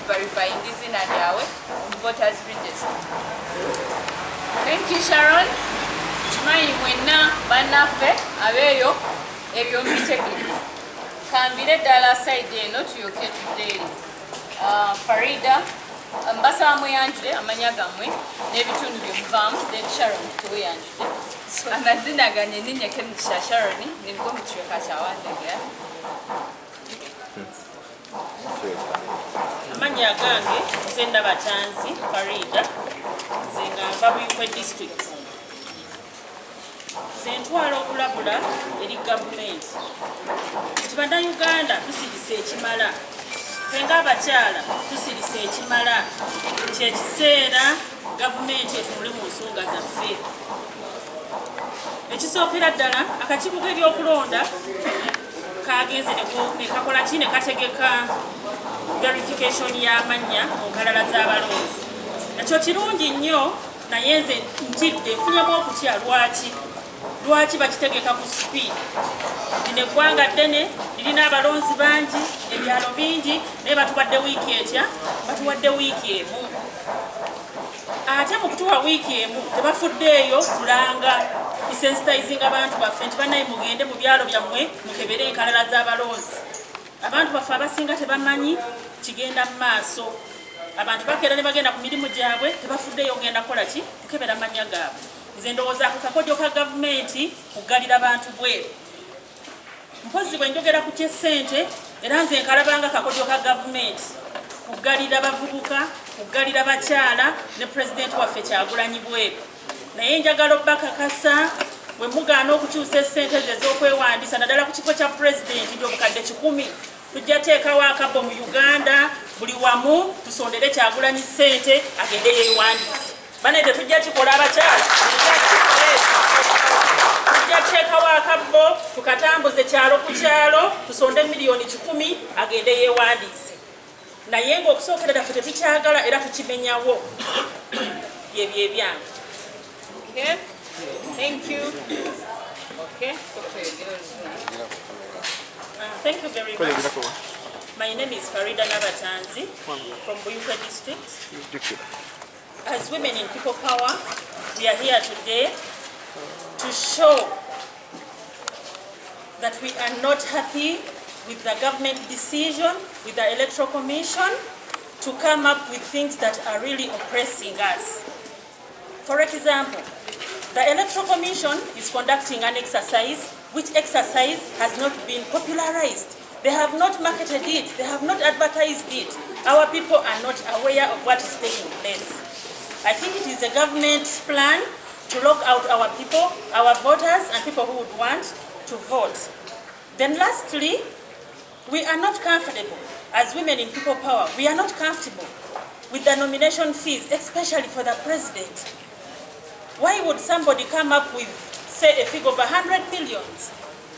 verifying izina lyabwe mu voters register. Thank you, Sharon. Chimanyi mwenna bannaffe abeeyo ebyo mbitegedde. Kambire ddala side eno tuyoke tudde Farida mbasaba mweyanjule amanya gammwe n'ebitundu bye muvaamu then Sharon tuweyanjule. Amazina gange ninnya Kenisha Sharon nibwo mu kiweka kya Wandegera. Amanya gange nze Ndabatanzi Farida nze nga nva Buyikwe district. Nze ntwala okulabula eri gavumenti nti bannayuganda tusirise ekimala, ffe ng'abakyala tusirise ekimala, kyekiseera gavumenti etunule mu nsonga zaffe. Ekisookera ddala akakiiko k'ebyokulonda kagenze ne kakola ki ne kategeka verification y'amannya mu nkalala z'abalonzi. Ekyo kirungi nnyo naye nze ntidde nfunyemu okutya lwaki bakitegeka ku speed. Lino eggwanga ddene lirina abalonzi bangi, ebyalo bingi, naye batuwadde wiiki etya? Batuwadde wiiki emu. Ate mu kutuwa wiiki emu tebafuddeeyo kulanga desensitizing abantu baffe nti bannaye mugende mu byalo byammwe mukebere enkalala z'abalonzi. Abantu baffe abasinga tebamanyi kigenda mu maaso. Abantu bakeera ne bagenda ku mirimu gyabwe tebafuddeeyo ogenda kukola ki? Kukebera amannya gaabwe. Nze ndowooza ku kakodyo ka gavumenti kuggalira bantu bweru. Mpozi bwe njogera ku ky'essente era nze nkalabanga kakodyo ka gavumenti kuggalira bavubuka, kuggalira bakyala ne pulezidenti waffe Kyagulanyi bweru. Naye njagala obbakakasa bwe mugaana okukyusa essente ze ez'okwewandiisa naddala ku kifo kya pulezidenti gy'obukadde 10 tujja teekawo akabbo mu Uganda buli wamu tusondere Kyagulanyi ssente agende yeewandiise. Bane tetujja kikola abakyala tujja teekawo akabbo tukatambuze kyalo ku kyalo tusonde miliyoni 10 agende yeewandiise. Naye ng'okusookerera ffe tetukyagala era tukimenyawo. Byebyo ebyange. Okay. Thank you. Okay. Thank you very much. My name is Farida Ndabatanzi from Buyikwe district. As women in People Power, we are here today to show that we are not happy with the government decision, with the Electoral Commission, to come up with things that are really oppressing us. For example, the Electoral Commission is conducting an exercise, which exercise has not been popularized. They have not marketed it, they have not advertised it. Our people are not aware of what is taking place. I think it is a government's plan to lock out our people, our voters, and people who would want to vote. Then lastly, we are not comfortable, as women in People Power, we are not comfortable with the nomination fees, especially for the president. Why would somebody come up with, say, a figure of 100 million?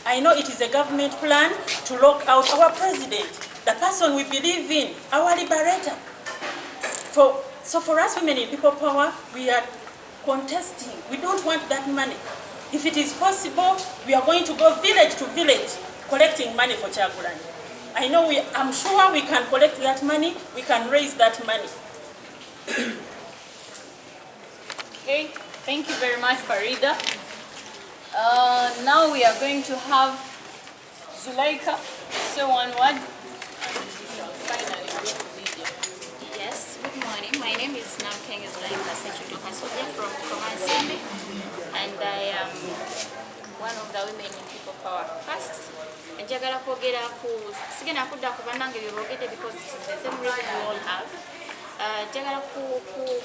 I know it is a government plan to lock out our president, the person we believe in, our liberator. So for us women in People Power, we are contesting. We don't want that money. If it is possible, we are going to go village to village collecting money for Kyagulanyi. I'm sure we can collect that money, we can raise that money. Okay, thank you very much, Farida. Now we are going to have Zuleika say one word. Yes, good morning. My name is Namkenge Zuleika Sechutu Kasoja from Komansimbi, and I am one of the women in People Power. First, njagala kwogera ku sigenda kudda ku bannange bye boogedde because it is the same reason we all have. Njagala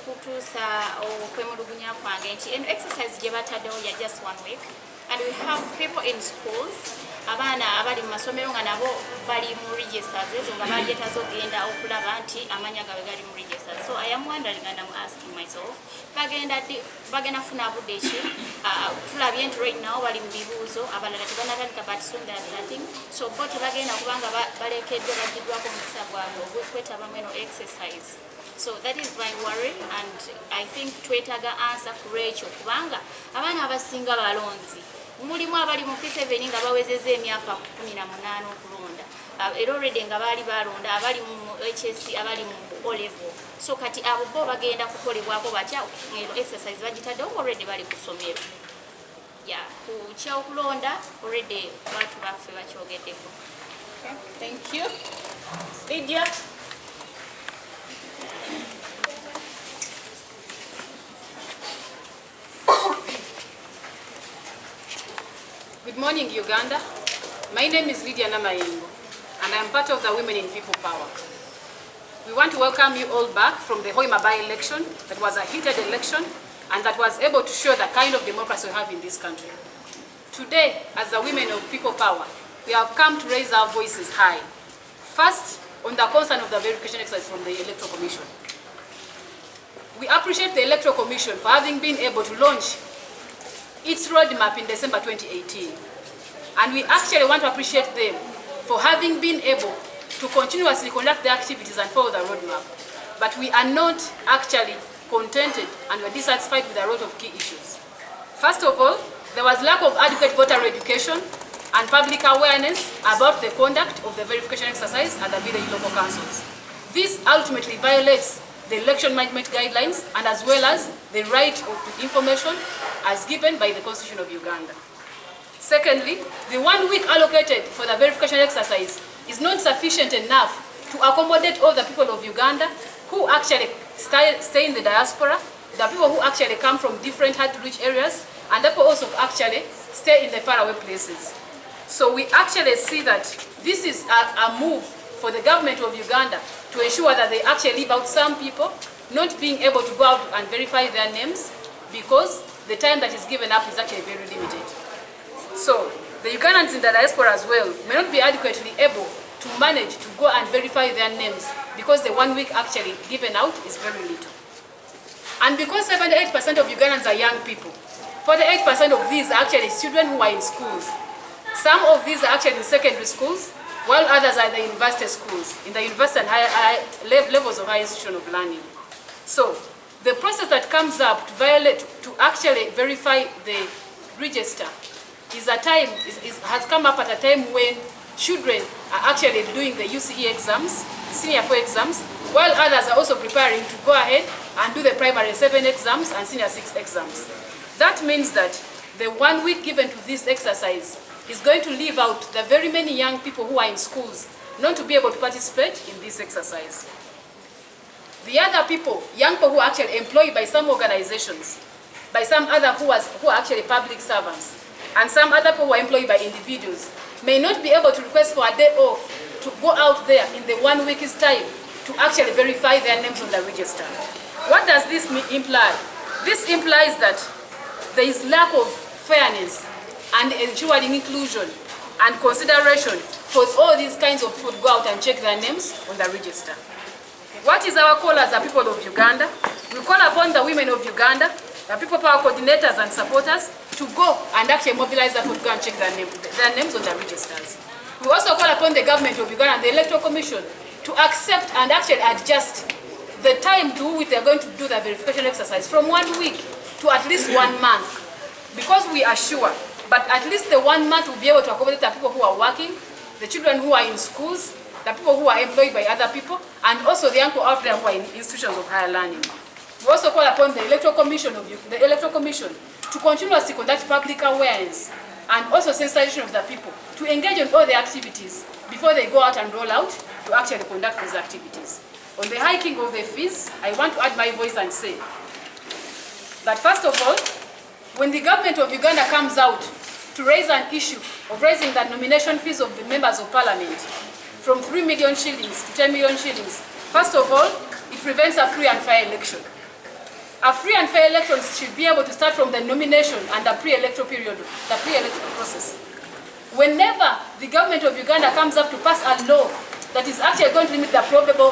kutuusa okwemulugunya kwange nti eno exercise gye bataddewo ya just 1 week, and we have people in schools, abaana abali mu masomero nga nabo bali mu registers ezo nga balyetazo ogenda okulaba nti amanya gaabwe gali mu registers. So I am wondering and I'm asking myself, bagenda funa budde ki? Tulabye nti right now bali mu bibuuzo, abalala tebanatandika but soon they are starting. So bo tebagenda kubanga balekeddwa baddiddwako omukisa gwabwe ogw'okwetabamu eno exercise. So that is my worry, and I think twetaaga answer ku ekyo kubanga abaana abasinga balonzi mulimu abali mu P7 nga bawezezza emyaka 18 okulonda. era already nga baali balonda abali mu HS abali mu O level. So kati abo bo bagenda kukolebwako batya ngero exercise bagitaddewo already bali ku ssomero. Yeah, ku kyokulonda already abantu baffe bakyogeddeko. Okay, thank you. Lydia. Good morning, Uganda. My name is Lydia Namayengo, and I am part of the Women in People Power. We want to welcome you all back from the Hoima by-election that was a heated election and that was able to show the kind of democracy we have in this country. Today, as the Women of People Power, we have come to raise our voices high. First, on the concern of the verification exercise from the Electoral Commission. We appreciate the Electoral Commission for having been able to launch its roadmap in December 2018. And we actually want to appreciate them for having been able to continuously conduct the activities and follow the roadmap. But we are not actually contented and we're dissatisfied with a lot of key issues. First of all, there was lack of adequate voter education and public awareness about the conduct of the verification exercise at the village local councils. This ultimately violates the election management guidelines and as well as the right to information as given by the Constitution of Uganda. Secondly, the 1 week allocated for the verification exercise is not sufficient enough to accommodate all the people of Uganda who actually stay in the diaspora, the people who actually come from different hard-to-reach areas, and the people also actually stay in the faraway places. So we actually see that this is a move for the government of Uganda to ensure that they actually leave out some people not being able to go out and verify their names because the time that is given up is actually very limited. So the Ugandans in the diaspora as well may not be adequately able to manage to go and verify their names because the 1 week actually given out is very little. And because 78% of Ugandans are young people, 48% of these are actually children who are in schools. Some of these are actually in secondary schools, while others are in the university schools, in the university and higher levels of higher institution of learning. So the process that comes up to actually verify the register has come up at a time when children are actually doing the UCE exams, senior 4 exams, while others are also preparing to go ahead and do the primary 7 exams and senior 6 exams. That means that the 1 week given to this exercise is going to leave out the very many young people who are in schools not to be able to participate in this exercise. The other people, young people who are actually employed by some organizations, by some other who are actually public servants, and some other people who are employed by individuals, may not be able to request for a day off to go out there in the 1 week's time to actually verify their names on the register. What does this imply? This implies that there is lack of fairness and ensuring inclusion and consideration for all these kinds of people to go out and check their names on the register. What is our call as the people of Uganda? We call upon the women of Uganda, the people power coordinators and supporters to go and actually mobilize them to go and check their names on the registers. We also call upon the government of Uganda and the Electoral Commission to accept and actually adjust the time to which they are going to do the verification exercise from 1 week to at least 1 month. Because we are sure, but at least the 1 month will be able to accommodate the people who are working, the children who are in schools, the people who are employed by other people, and also the young people out there who are in institutions of higher learning. We also call upon the Electoral Commission to continuously conduct public awareness and also sensitization of the people to engage on all the activities before they go out and roll out to actually conduct these activities. On the hiking of the fees, I want to add my voice and say that first of all, when the government of Uganda comes out to raise an issue of raising the nomination fees of the members of parliament from 3 million shillings to 10 million shillings, first of all, it prevents a free and fair election. A free and fair election should be able to start from the nomination and the pre-electoral period, the pre-electoral process. Whenever the government of Uganda comes up to pass a law that is actually going to limit the probable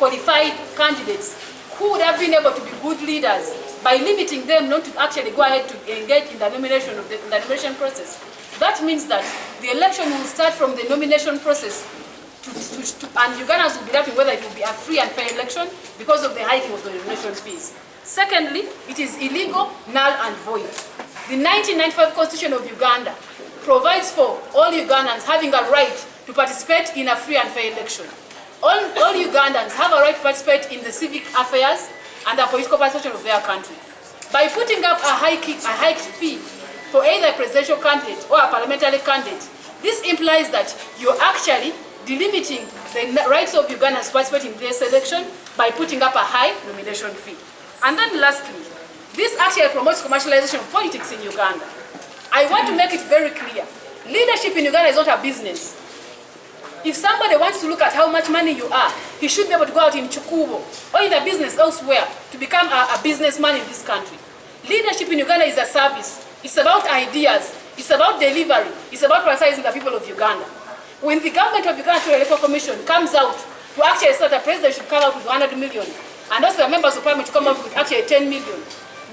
qualified candidates who would have been able to be good leaders by limiting them not to actually go ahead to engage in the nomination of the nomination process, that means that the election will start from the nomination process and Ugandans will be doubting whether it will be a free and fair election because of the hiking of the nomination fees. Secondly, it is illegal, null and void. The 1995 Constitution of Uganda provides for all Ugandans having a right to participate in a free and fair election. All Ugandans have a right to participate in the civic affairs and the political participation of their country. By putting up a high fee for either a presidential candidate or a parliamentary candidate, this implies that you're actually delimiting the rights of Ugandans to participate in this election by putting up a high nomination fee. And then lastly, this actually promotes commercialization of politics in Uganda. I want to make it very clear. Leadership in Uganda is not a business. If somebody wants to look at how much money you are, he should be able to go out in Chukubo or in a business elsewhere to become a businessman in this country. Leadership in Uganda is a service. It's about ideas. It's about delivery. It's about prioritizing the people of Uganda. When the government of Uganda through Electoral Commission comes out to actually start a president should come out with 100 million, and also the members of parliament to come up with actually 10 million.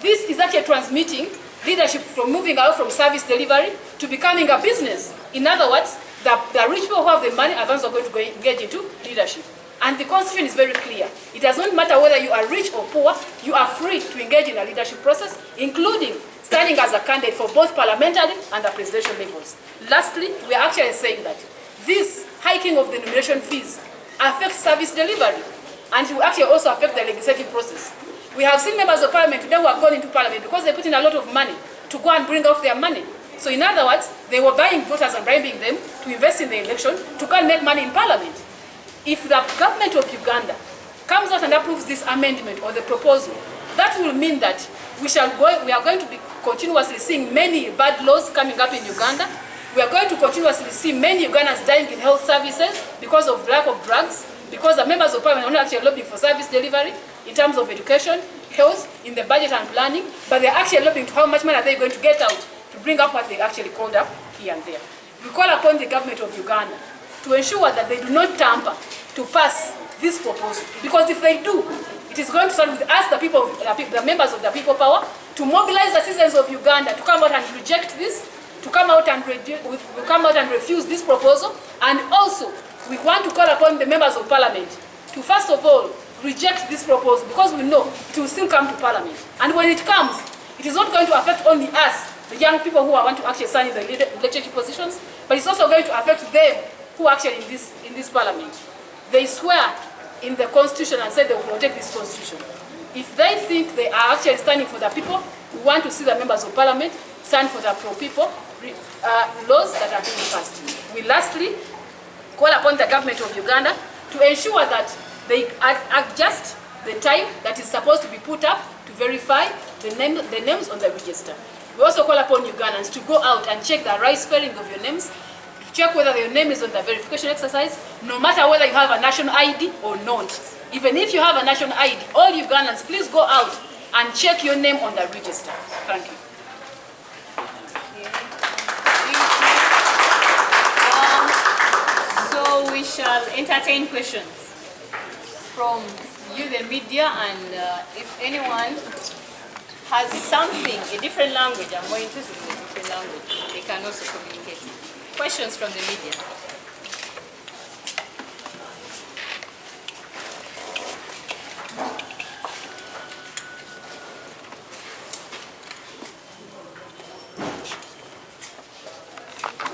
This is actually transmitting leadership from moving out from service delivery to becoming a business. In other words, the rich people who have the money are those who are going to engage into leadership. And the constitution is very clear. It does not matter whether you are rich or poor, you are free to engage in a leadership process, including standing as a candidate for both parliamentary and the presidential levels. Lastly, we are actually saying that this hiking of the nomination fees affects service delivery, and it will actually also affect the legislative process. We have seen members of parliament today who have gone into parliament because they put in a lot of money to go and bring out their money. So in other words, they were buying voters and bribing them to invest in the election to go and make money in parliament. If the government of Uganda comes out and approves this amendment or the proposal, that will mean that we are going to be continuously seeing many bad laws coming up in Uganda. We are going to continuously see many Ugandans dying in health services because of lack of drugs, because the members of parliament are not actually lobbying for service delivery in terms of education, health, in the budget and planning, but they're actually lobbying to how much money are they going to get out to bring up what they actually called up here and there. We call upon the government of Uganda to ensure that they do not tamper to pass this proposal, because if they do, it is going to start with us, the members of the People Power, to mobilize the citizens of Uganda to come out and reject this, to come out and refuse this proposal, and also we want to call upon the members of parliament to first of all reject this proposal, because we know it will still come to parliament, and when it comes, it is not going to affect only us, the young people who want to actually stand in the leadership positions, but it's also going to affect them who are actually in this parliament. They swear in the constitution and say they will protect this constitution. If they think they are actually standing for the people, we want to see the members of parliament stand for the pro-people laws that are being passed. We lastly call upon the government of Uganda to ensure that they adjust the time that is supposed to be put up to verify the names on the register. We also call upon Ugandans to go out and check the right spelling of your names, to check whether your name is on the verification exercise, no matter whether you have a national ID or not. Even if you have a national ID, all Ugandans, please go out and check your name on the register. Thank you. So we shall entertain questions from you, the media, and if anyone has something, a different language, I'm more interested in a different language, they can also communicate. Questions from the media.